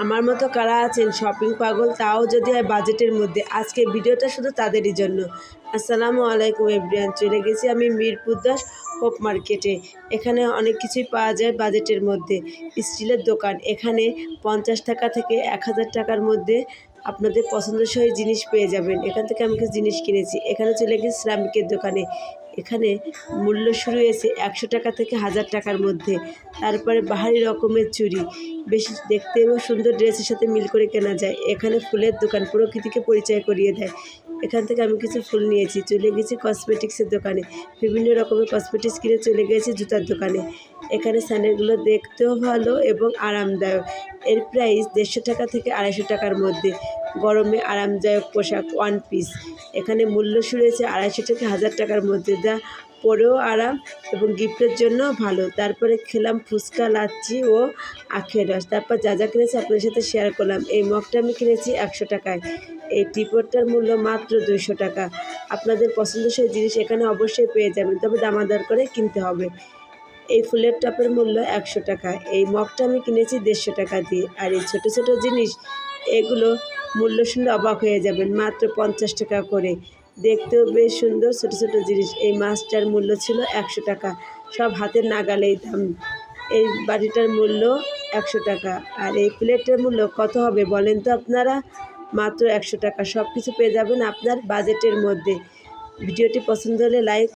আমার মতো কারা আছেন শপিং পাগল, তাও যদি হয় বাজেটের মধ্যে? আজকে ভিডিওটা শুধু তাদেরই জন্য। আসসালামু আলাইকুম এভরিওয়ান, চলে গেছি আমি মিরপুর 10 হোপ মার্কেটে। এখানে অনেক কিছুই পাওয়া যায় বাজেটের মধ্যে। স্টিলের দোকান, এখানে 50 টাকা থেকে 1000 টাকার মধ্যে আপনাদের পছন্দসই জিনিস পেয়ে যাবেন। এখান থেকে আমি কিছু জিনিস কিনেছি। এখানে চলে গেছি সিরামিকের দোকানে। এখানে মূল্য শুরু হয়েছে 100 টাকা থেকে 1000 টাকার মধ্যে। তারপরে বাহারি রকমের চুড়ি, বেশ দেখতেও সুন্দর, ড্রেসের সাথে মিল করে কেনা যায়। এখানে ফুলের দোকান, প্রকৃতিকে পরিচয় করিয়ে দেয়। এখান থেকে আমি কিছু ফুল নিয়েছি। চলে গেছি কসমেটিক্সের দোকানে, বিভিন্ন রকমের কসমেটিক্স কিনে চলে গেছি জুতার দোকানে। এখানে স্যান্ডেলগুলো দেখতেও ভালো এবং আরামদায়ক। এর প্রাইস 150 টাকা থেকে 250 টাকার মধ্যে। গরমে আরামদায়ক পোশাক ওয়ান পিস, এখানে মূল্য শুরু হয়েছে 250 থেকে 1000 টাকার মধ্যে, যা পরেও আরাম এবং গিফটের জন্য ভালো। তারপরে খেলাম ফুচকা, লাচ্ছি ও আখের রস। তারপর যা যা কিনেছি আপনাদের সাথে শেয়ার করলাম। এই মগটা আমি কিনেছি 100 টাকায়। এই টিপটটার মূল্য মাত্র 200 টাকা। আপনাদের পছন্দসই জিনিস এখানে অবশ্যই পেয়ে যাবেন, তবে দামাদার করে কিনতে হবে। এই ফুলের টপের মূল্য 100 টাকা। এই মগটা আমি কিনেছি 150 টাকা দিয়ে। আর এই ছোটো ছোটো জিনিস, এগুলো মূল্য শুনলে অবাক হয়ে যাবেন, মাত্র 50 টাকা করে। দেখতেও বেশ সুন্দর ছোটো ছোটো জিনিস। এই মাছটার মূল্য ছিল 100 টাকা। সব হাতের নাগালেই দাম। এই বাটিটার মূল্য 100 টাকা। আর এই প্লেটের মূল্য কত হবে বলেন তো আপনারা? মাত্র 100 টাকা। সব কিছু পেয়ে যাবেন আপনার বাজেটের মধ্যে। ভিডিওটি পছন্দ হলে লাইক